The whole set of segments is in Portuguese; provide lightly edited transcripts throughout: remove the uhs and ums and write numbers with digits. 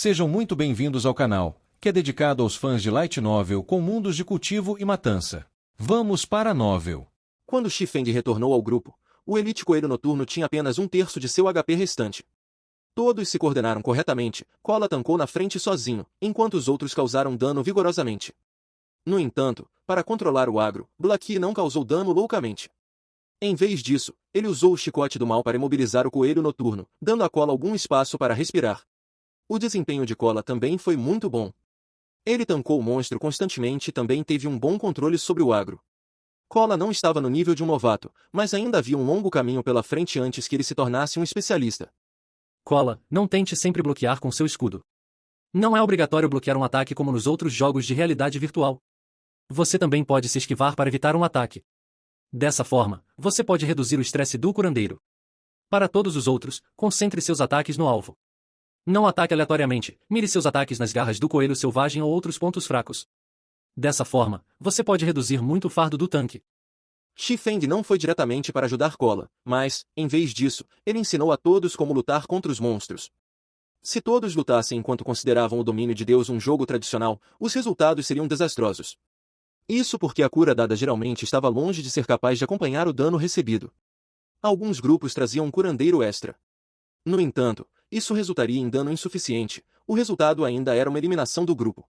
Sejam muito bem-vindos ao canal, que é dedicado aos fãs de Light Novel com mundos de cultivo e matança. Vamos para a novel. Quando Xifeng retornou ao grupo, o Elite Coelho Noturno tinha apenas um terço de seu HP restante. Todos se coordenaram corretamente, Cola tancou na frente sozinho, enquanto os outros causaram dano vigorosamente. No entanto, para controlar o agro, Blackie não causou dano loucamente. Em vez disso, ele usou o chicote do mal para imobilizar o Coelho Noturno, dando a Cola algum espaço para respirar. O desempenho de Cola também foi muito bom. Ele tancou o monstro constantemente e também teve um bom controle sobre o agro. Cola não estava no nível de um novato, mas ainda havia um longo caminho pela frente antes que ele se tornasse um especialista. Cola, não tente sempre bloquear com seu escudo. Não é obrigatório bloquear um ataque como nos outros jogos de realidade virtual. Você também pode se esquivar para evitar um ataque. Dessa forma, você pode reduzir o estresse do curandeiro. Para todos os outros, concentre seus ataques no alvo. Não ataque aleatoriamente, mire seus ataques nas garras do coelho selvagem ou outros pontos fracos. Dessa forma, você pode reduzir muito o fardo do tanque. Xifeng não foi diretamente para ajudar Cola, mas, em vez disso, ele ensinou a todos como lutar contra os monstros. Se todos lutassem enquanto consideravam o domínio de Deus um jogo tradicional, os resultados seriam desastrosos. Isso porque a cura dada geralmente estava longe de ser capaz de acompanhar o dano recebido. Alguns grupos traziam um curandeiro extra. No entanto, isso resultaria em dano insuficiente, o resultado ainda era uma eliminação do grupo.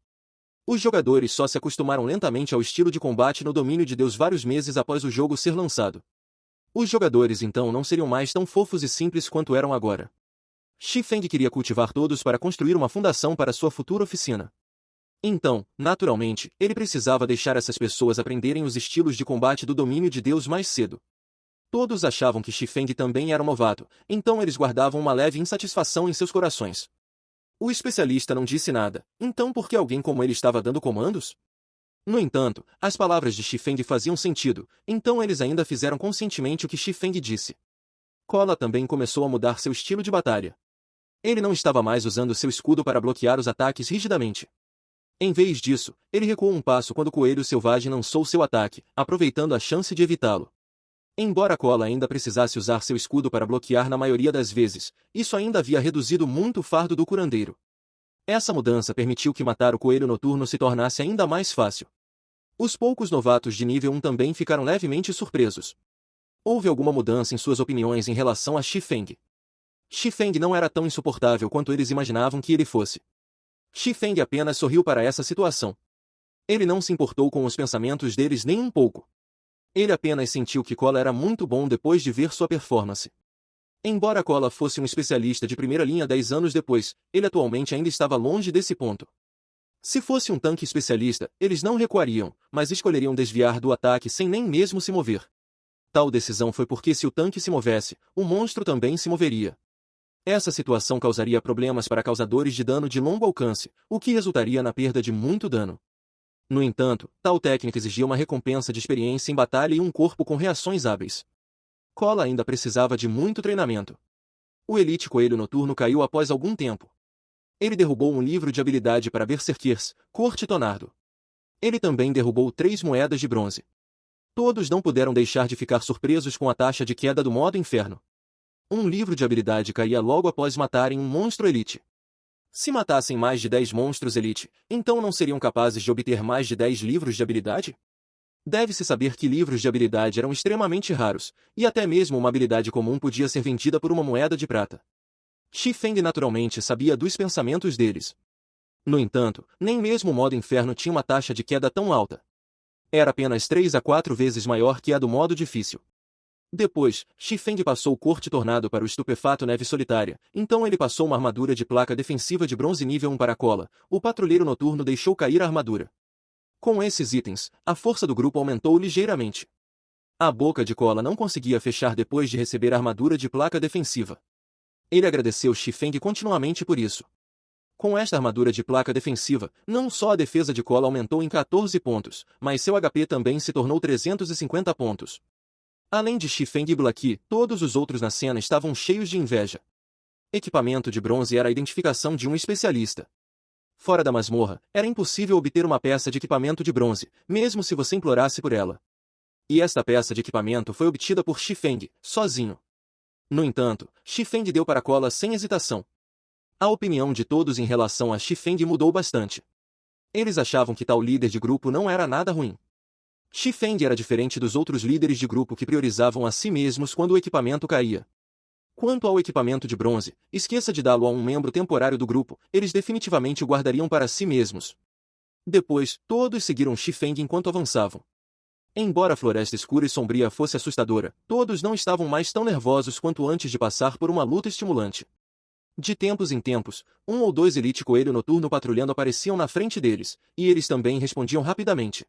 Os jogadores só se acostumaram lentamente ao estilo de combate no domínio de Deus vários meses após o jogo ser lançado. Os jogadores então não seriam mais tão fofos e simples quanto eram agora. Xifeng queria cultivar todos para construir uma fundação para sua futura oficina. Então, naturalmente, ele precisava deixar essas pessoas aprenderem os estilos de combate do domínio de Deus mais cedo. Todos achavam que Xifeng também era um novato, então eles guardavam uma leve insatisfação em seus corações. O especialista não disse nada, então por que alguém como ele estava dando comandos? No entanto, as palavras de Xifeng faziam sentido, então eles ainda fizeram conscientemente o que Xifeng disse. Cola também começou a mudar seu estilo de batalha. Ele não estava mais usando seu escudo para bloquear os ataques rigidamente. Em vez disso, ele recuou um passo quando o coelho selvagem lançou seu ataque, aproveitando a chance de evitá-lo. Embora Cola ainda precisasse usar seu escudo para bloquear na maioria das vezes, isso ainda havia reduzido muito o fardo do curandeiro. Essa mudança permitiu que matar o Coelho Noturno se tornasse ainda mais fácil. Os poucos novatos de nível 1 também ficaram levemente surpresos. Houve alguma mudança em suas opiniões em relação a Xifeng. Xifeng não era tão insuportável quanto eles imaginavam que ele fosse. Xifeng apenas sorriu para essa situação. Ele não se importou com os pensamentos deles nem um pouco. Ele apenas sentiu que Cola era muito bom depois de ver sua performance. Embora Cola fosse um especialista de primeira linha 10 anos depois, ele atualmente ainda estava longe desse ponto. Se fosse um tanque especialista, eles não recuariam, mas escolheriam desviar do ataque sem nem mesmo se mover. Tal decisão foi porque se o tanque se movesse, o monstro também se moveria. Essa situação causaria problemas para causadores de dano de longo alcance, o que resultaria na perda de muito dano. No entanto, tal técnica exigia uma recompensa de experiência em batalha e um corpo com reações hábeis. Cola ainda precisava de muito treinamento. O Elite Coelho Noturno caiu após algum tempo. Ele derrubou um livro de habilidade para Berserkers, Corte Tonardo. Ele também derrubou 3 moedas de bronze. Todos não puderam deixar de ficar surpresos com a taxa de queda do modo inferno. Um livro de habilidade caía logo após matarem um monstro Elite. Se matassem mais de 10 monstros Elite, então não seriam capazes de obter mais de 10 livros de habilidade? Deve-se saber que livros de habilidade eram extremamente raros, e até mesmo uma habilidade comum podia ser vendida por uma moeda de prata. Xifeng naturalmente sabia dos pensamentos deles. No entanto, nem mesmo o modo inferno tinha uma taxa de queda tão alta. Era apenas 3 a 4 vezes maior que a do modo difícil. Depois, Xifeng passou o Corte Tornado para o estupefato Neve Solitária, então ele passou uma armadura de placa defensiva de bronze nível 1 para Cola. O Patrulheiro Noturno deixou cair a armadura. Com esses itens, a força do grupo aumentou ligeiramente. A boca de Cola não conseguia fechar depois de receber a armadura de placa defensiva. Ele agradeceu Xifeng continuamente por isso. Com esta armadura de placa defensiva, não só a defesa de Cola aumentou em 14 pontos, mas seu HP também se tornou 350 pontos. Além de Xifeng e Blackie, todos os outros na cena estavam cheios de inveja. Equipamento de bronze era a identificação de um especialista. Fora da masmorra, era impossível obter uma peça de equipamento de bronze, mesmo se você implorasse por ela. E esta peça de equipamento foi obtida por Xifeng, sozinho. No entanto, Xifeng deu para Cola sem hesitação. A opinião de todos em relação a Xifeng mudou bastante. Eles achavam que tal líder de grupo não era nada ruim. Xifeng era diferente dos outros líderes de grupo que priorizavam a si mesmos quando o equipamento caía. Quanto ao equipamento de bronze, esqueça de dá-lo a um membro temporário do grupo, eles definitivamente o guardariam para si mesmos. Depois, todos seguiram Xifeng enquanto avançavam. Embora a floresta escura e sombria fosse assustadora, todos não estavam mais tão nervosos quanto antes de passar por uma luta estimulante. De tempos em tempos, um ou dois Elite Coelho Noturno patrulhando apareciam na frente deles, e eles também respondiam rapidamente.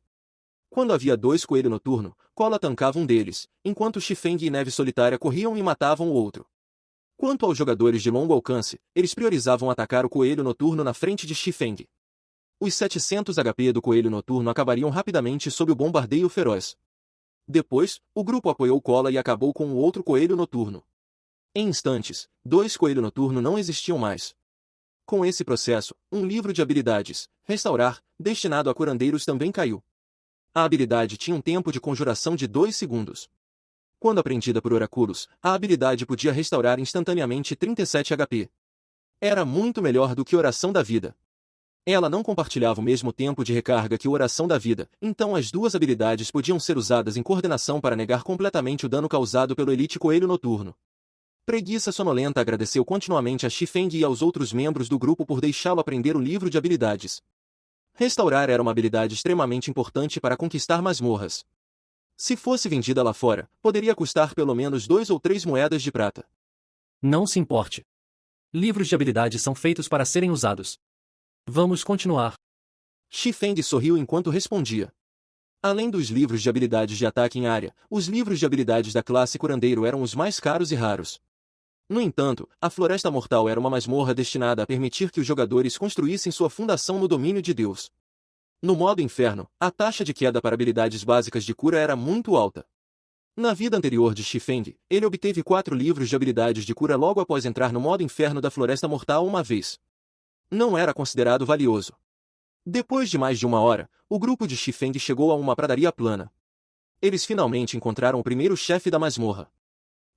Quando havia dois Coelho Noturno, Cola tancava um deles, enquanto Xifeng e Neve Solitária corriam e matavam o outro. Quanto aos jogadores de longo alcance, eles priorizavam atacar o Coelho Noturno na frente de Xifeng. Os 700 HP do Coelho Noturno acabariam rapidamente sob o bombardeio feroz. Depois, o grupo apoiou Cola e acabou com o outro Coelho Noturno. Em instantes, dois Coelho Noturno não existiam mais. Com esse processo, um livro de habilidades, Restaurar, destinado a curandeiros também caiu. A habilidade tinha um tempo de conjuração de 2 segundos. Quando aprendida por Oraculos, a habilidade podia restaurar instantaneamente 37 HP. Era muito melhor do que Oração da Vida. Ela não compartilhava o mesmo tempo de recarga que o Oração da Vida, então as duas habilidades podiam ser usadas em coordenação para negar completamente o dano causado pelo Elite Coelho Noturno. Preguiça Sonolenta agradeceu continuamente a Xifeng e aos outros membros do grupo por deixá-lo aprender o livro de habilidades. Restaurar era uma habilidade extremamente importante para conquistar masmorras. Se fosse vendida lá fora, poderia custar pelo menos 2 ou 3 moedas de prata. Não se importe. Livros de habilidade são feitos para serem usados. Vamos continuar. Xifeng sorriu enquanto respondia. Além dos livros de habilidades de ataque em área, os livros de habilidades da classe curandeiro eram os mais caros e raros. No entanto, a Floresta Mortal era uma masmorra destinada a permitir que os jogadores construíssem sua fundação no domínio de Deus. No modo inferno, a taxa de queda para habilidades básicas de cura era muito alta. Na vida anterior de Xifeng, ele obteve 4 livros de habilidades de cura logo após entrar no modo inferno da Floresta Mortal uma vez. Não era considerado valioso. Depois de mais de 1 hora, o grupo de Xifeng chegou a uma pradaria plana. Eles finalmente encontraram o primeiro chefe da masmorra.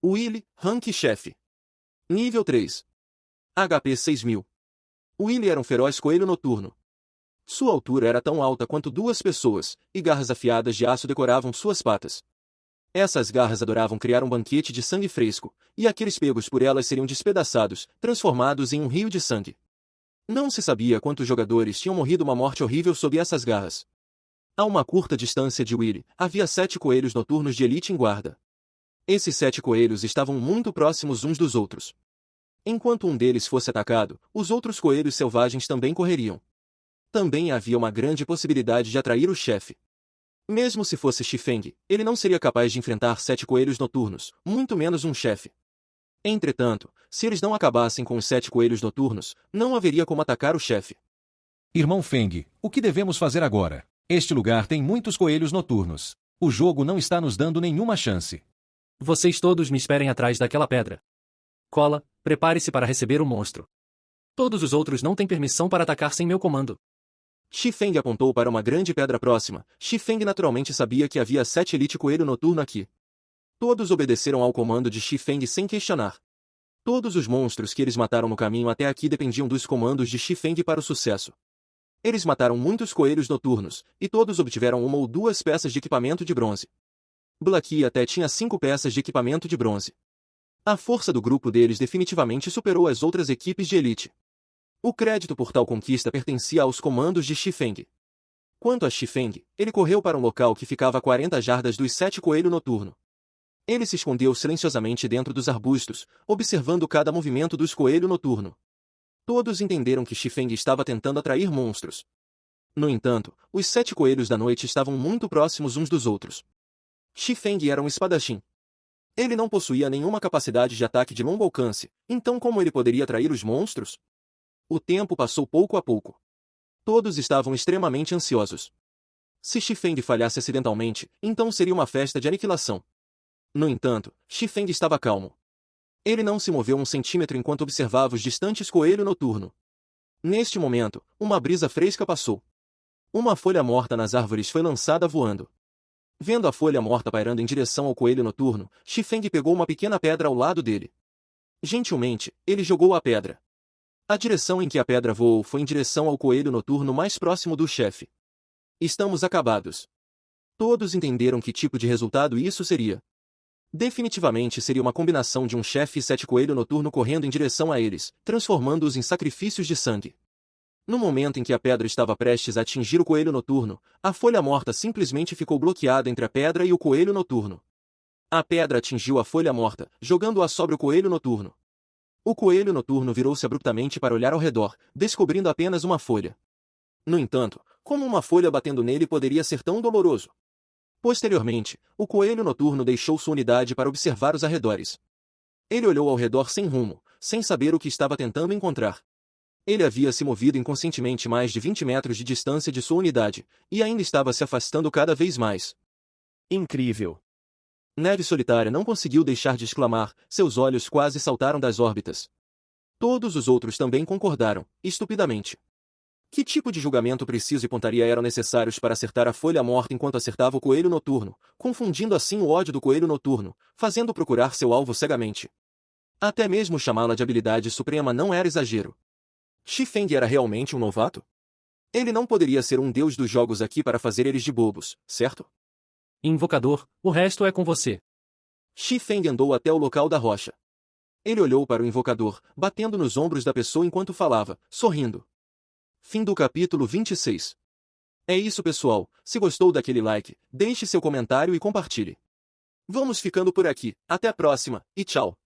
Willy, rank chefe. Nível 3. HP 6000. Willy era um feroz coelho noturno. Sua altura era tão alta quanto 2 pessoas, e garras afiadas de aço decoravam suas patas. Essas garras adoravam criar um banquete de sangue fresco, e aqueles pegos por elas seriam despedaçados, transformados em um rio de sangue. Não se sabia quantos jogadores tinham morrido uma morte horrível sob essas garras. A uma curta distância de Willy, havia 7 coelhos noturnos de elite em guarda. Esses 7 coelhos estavam muito próximos uns dos outros. Enquanto um deles fosse atacado, os outros coelhos selvagens também correriam. Também havia uma grande possibilidade de atrair o chefe. Mesmo se fosse Xifeng, ele não seria capaz de enfrentar 7 coelhos noturnos, muito menos um chefe. Entretanto, se eles não acabassem com os 7 coelhos noturnos, não haveria como atacar o chefe. Irmão Feng, o que devemos fazer agora? Este lugar tem muitos coelhos noturnos. O jogo não está nos dando nenhuma chance. Vocês todos me esperem atrás daquela pedra. Cola, prepare-se para receber o monstro. Todos os outros não têm permissão para atacar sem meu comando. Xifeng apontou para uma grande pedra próxima. Xifeng naturalmente sabia que havia 7 Elite Coelho Noturno aqui. Todos obedeceram ao comando de Xifeng sem questionar. Todos os monstros que eles mataram no caminho até aqui dependiam dos comandos de Xifeng para o sucesso. Eles mataram muitos coelhos noturnos, e todos obtiveram 1 ou 2 peças de equipamento de bronze. Blackie até tinha 5 peças de equipamento de bronze. A força do grupo deles definitivamente superou as outras equipes de elite. O crédito por tal conquista pertencia aos comandos de Xifeng. Quanto a Xifeng, ele correu para um local que ficava a 40 jardas dos 7 coelho noturno. Ele se escondeu silenciosamente dentro dos arbustos, observando cada movimento dos coelho noturno. Todos entenderam que Xifeng estava tentando atrair monstros. No entanto, os 7 coelhos da noite estavam muito próximos uns dos outros. Xifeng era um espadachim. Ele não possuía nenhuma capacidade de ataque de longo alcance, então como ele poderia atrair os monstros? O tempo passou pouco a pouco. Todos estavam extremamente ansiosos. Se Xifeng falhasse acidentalmente, então seria uma festa de aniquilação. No entanto, Xifeng estava calmo. Ele não se moveu 1 centímetro enquanto observava os distantes coelho noturno. Neste momento, uma brisa fresca passou. Uma folha morta nas árvores foi lançada voando. Vendo a folha morta pairando em direção ao coelho noturno, Xifeng pegou uma pequena pedra ao lado dele. Gentilmente, ele jogou a pedra. A direção em que a pedra voou foi em direção ao coelho noturno mais próximo do chefe. Estamos acabados. Todos entenderam que tipo de resultado isso seria. Definitivamente seria uma combinação de um chefe e 7 coelho noturno correndo em direção a eles, transformando-os em sacrifícios de sangue. No momento em que a pedra estava prestes a atingir o coelho noturno, a folha morta simplesmente ficou bloqueada entre a pedra e o coelho noturno. A pedra atingiu a folha morta, jogando-a sobre o coelho noturno. O coelho noturno virou-se abruptamente para olhar ao redor, descobrindo apenas uma folha. No entanto, como uma folha batendo nele poderia ser tão doloroso? Posteriormente, o coelho noturno deixou sua unidade para observar os arredores. Ele olhou ao redor sem rumo, sem saber o que estava tentando encontrar. Ele havia se movido inconscientemente mais de 20 metros de distância de sua unidade, e ainda estava se afastando cada vez mais. Incrível! Neve Solitária não conseguiu deixar de exclamar, seus olhos quase saltaram das órbitas. Todos os outros também concordaram, estupidamente. Que tipo de julgamento preciso e pontaria eram necessários para acertar a folha morta enquanto acertava o coelho noturno, confundindo assim o ódio do coelho noturno, fazendo procurar seu alvo cegamente? Até mesmo chamá-la de habilidade suprema não era exagero. Xifeng era realmente um novato? Ele não poderia ser um deus dos jogos aqui para fazer eles de bobos, certo? Invocador, o resto é com você. Xifeng andou até o local da rocha. Ele olhou para o invocador, batendo nos ombros da pessoa enquanto falava, sorrindo. Fim do capítulo 26. É isso, pessoal. Se gostou daquele like, deixe seu comentário e compartilhe. Vamos ficando por aqui. Até a próxima, e tchau.